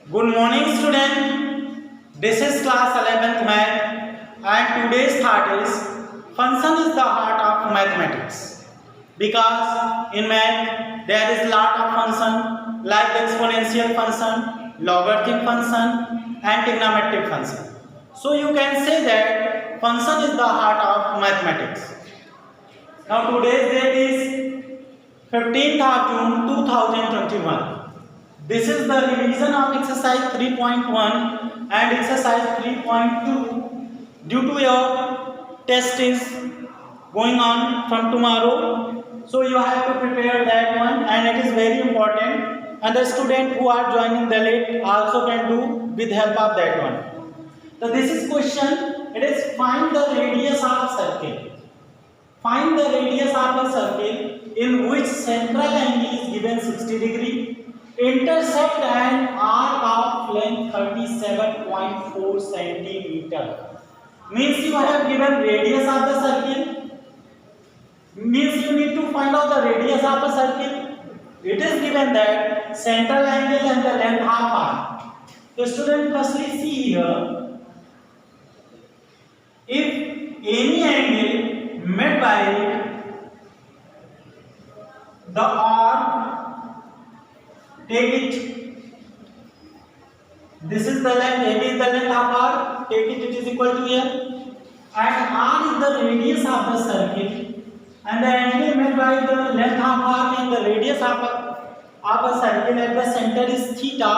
Good morning, student. This is class 11th math, and today's thought is function is the heart of mathematics. Because in math there is lot of function like exponential function, logarithmic function, and trigonometric function. So you can say that function is the heart of mathematics. Now today's date is 15th of June 2021. This is the revision of exercise 3.1 and exercise 3.2 due to your test is going on from tomorrow. So you have to prepare that one, and it is very important, and the student who are joining the late also can do with help of that one. So this is question. It is find the radius of circle. Find the radius of a circle in which central angle is given 60 degree, intersect an arc of length 37.4 centimeter. Means you have given radius of the circle. Means you need to find out the radius of a circle. It is given that central angle and the length half arc. The student firstly see here, if any angle made by the arc, take it, this is the length, AB is the length of arc, take it, it is equal to here, and R is the radius of the circle, and the angle made by the length of arc and the radius of a circle at the center is theta,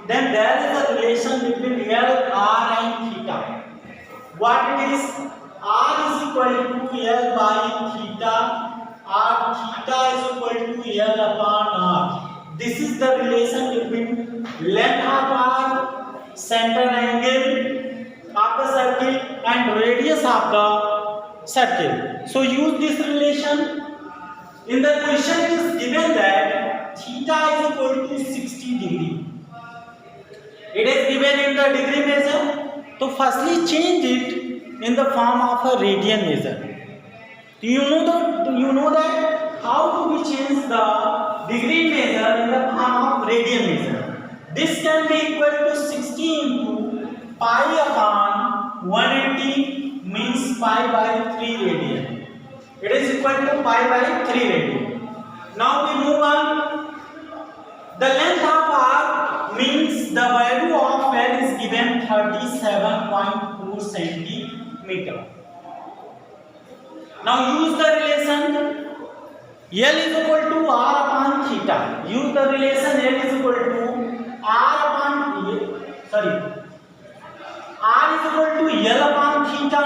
then there is a relation between L, R and theta. What it is? R is equal to L by theta, or theta is equal to L upon R. This is the relation between length of R, center angle of the circle, and radius of the circle. So use this relation. In the question it is given that theta is equal to 60 degree. It is given in the degree measure. So firstly change it in the form of a radian measure. You know that how to be change the degree measure in the form of radian measure. This can be equal to 60 into pi upon 180 means pi by 3 radian. It is equal to pi by 3 radian. Now we move on. The length of arc means the value of L is given 37.4 centimeter. Now use the relation L is equal to R upon theta. Use the relation L is equal to R is equal to L upon theta.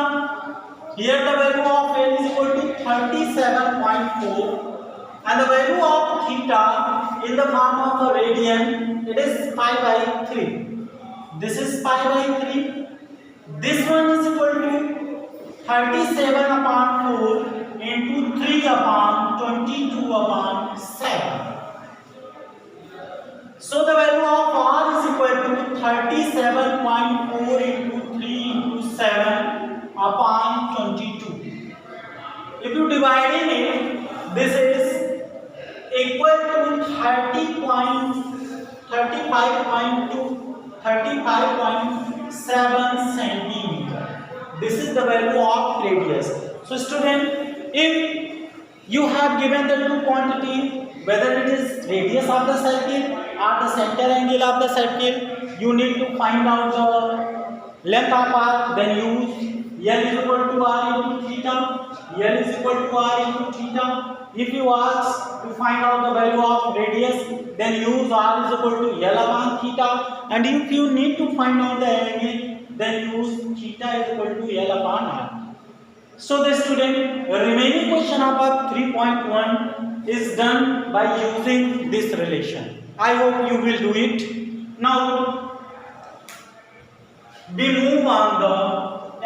Here the value of L is equal to 37.4 and the value of theta in the form of a radian, it is pi by 3. This is pi by 3. This one is equal to 37 upon 4 into 3 upon 22 upon 7. So the value of R is equal to 37.4 into 3 into 7 upon 22. If you divide in it, this is equal to 35.7 centimeter. This is the value of radius. So student, if you have given the two quantity, whether it is radius of the circle or the center angle of the circle, you need to find out the length of arc, then use L is equal to R into theta. L is equal to R into theta. If you ask to find out the value of radius, then use R is equal to L upon theta. And if you need to find out the angle, then use theta is equal to L upon R. So the student, remaining question of 3.1 is done by using this relation. I hope you will do it. Now we move on the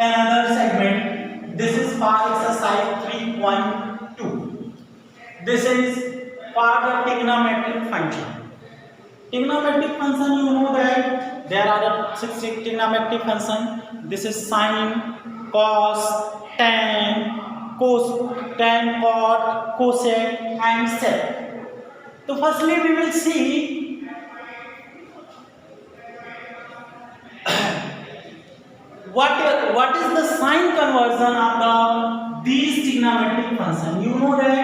another segment. This is for exercise 3.2. This is for the trigonometric function. Trigonometric function, you know that there are 6 trigonometric functions. This is sine, cos, tan, cot, cosec, and sec. So firstly we will see what is the sign conversion of these trigonometric function? You know that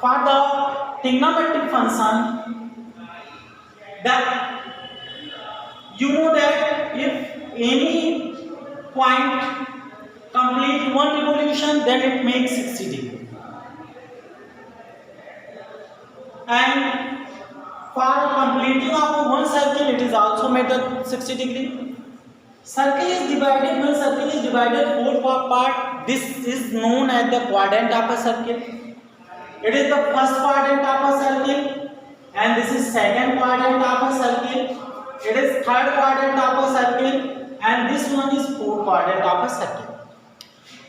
for the trigonometric function, that if any point complete one revolution, then it makes 60 degree, and for completing of one circle, it is also made 60 degree. Circle is divided, when circle is divided 4 part, this is known as the quadrant of a circle. It is the first quadrant of a circle, and this is second quadrant of a circle. It is third quadrant of a circle, and this one is fourth quadrant of a circle.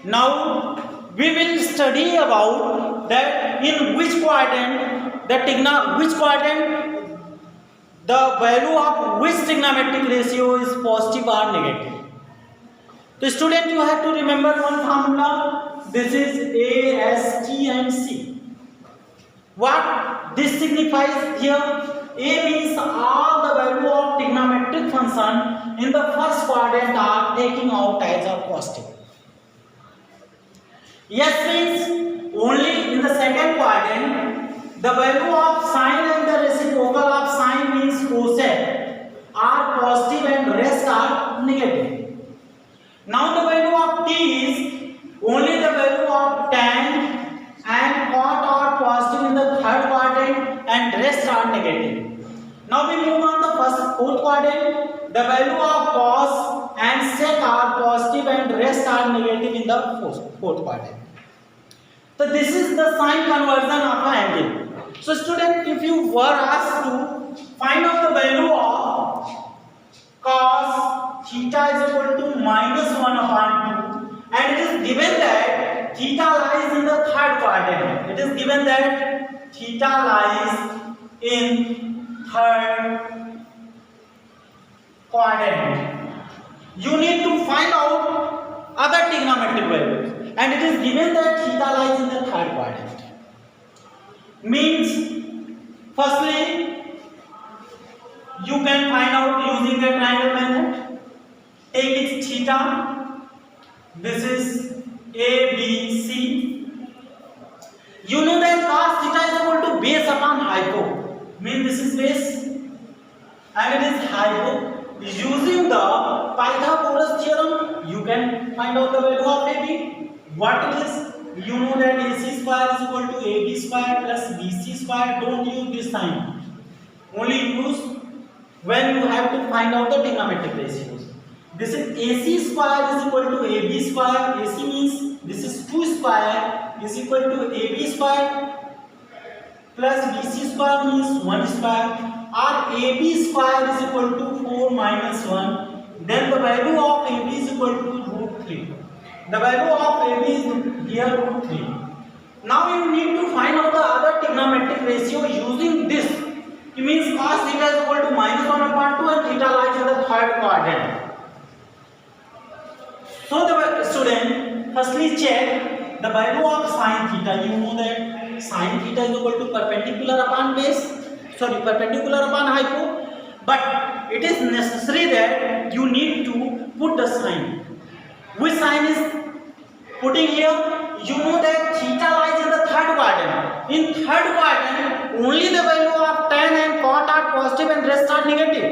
Now we will study about that in which quadrant the value of which trigonometric ratio is positive or negative. So student, you have to remember one formula. This is A, S, T and C. What this signifies here? A means all the value of trigonometric function in the first quadrant are taking out as a positive. S means only in the second quadrant the value of sine and the reciprocal of sine means cosec are positive and rest are negative. Now the value of T is only the value of tan and cot are positive in the third quadrant and rest are negative. Now we move on the fourth quadrant. The value of cos and sec are positive and rest are negative in the fourth quadrant. So this is the sign conversion of an angle. So student, if you were asked to find out the value of cos theta is equal to -1/2, and it is given that theta lies in the third quadrant. It is given that theta lies in third quadrant. You need to find out other trigonometric values, and it is given that theta lies in the third quadrant. Means firstly you can find out using the triangle method. Take its theta. This is A, B, C. You know that cos theta is equal to base upon hypo. Means this is base and it is hypo. Using the Pythagoras theorem, you can find out the value of AB. What it is? You know that AC square is equal to AB square plus BC square. Don't use this sign. Only use when you have to find out the trigonometric ratios. This is AC square is equal to AB square. AC means this is 2 square is equal to AB square plus BC square means 1 square, or AB square is equal to 4 minus 1. Then the value of AB is equal to √3. The value of AB is here √3. Now you need to find out the other trigonometric ratio using this. It means cos theta is equal to -1/2 and theta lies in the third quadrant. So the student, firstly check the value of sin theta. You know that sin theta is equal to perpendicular upon hypo, but it is necessary that you need to put the sign. Which sign is putting here? You know that theta lies in the third quadrant. In third quadrant, only the value of tan and cot are positive and rest are negative.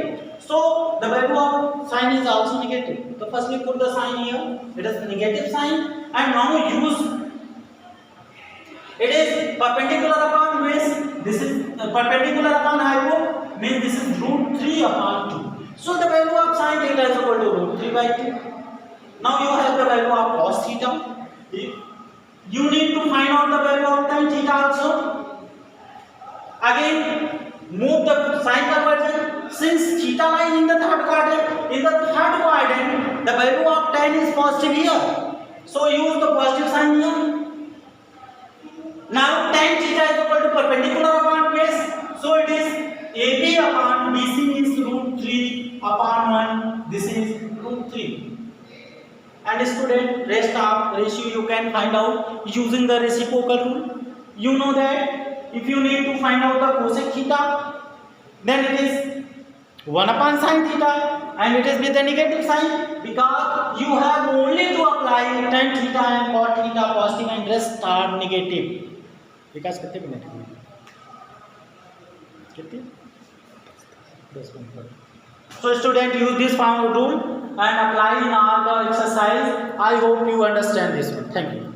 So the value of sin is also negative. So firstly put the sign here. It is negative sign, and now use. It is perpendicular upon base. This is perpendicular upon hypo. Means this is √3/2. So the value of sin theta is equal to √3/2. Now you have the value of cos theta. You need to find out the value of tan theta also. Again, move the sign conversion. Since theta lies in the third quadrant, the value of tan is positive here. So use the positive sign here. Now tan theta is equal to perpendicular upon base. So it is AB upon BC means √3/1. This is √3. And student, rest of ratio you can find out using the reciprocal rule. You know that if you need to find out the cosec theta, then it is 1 upon sin theta, and it is with the negative sign because you have only to apply tan theta and cot theta positive and rest are negative. विकास कितने minute हुए? कितने? 10 minute. So student, use this rule and apply in all the exercise. I hope you understand this one. Thank you.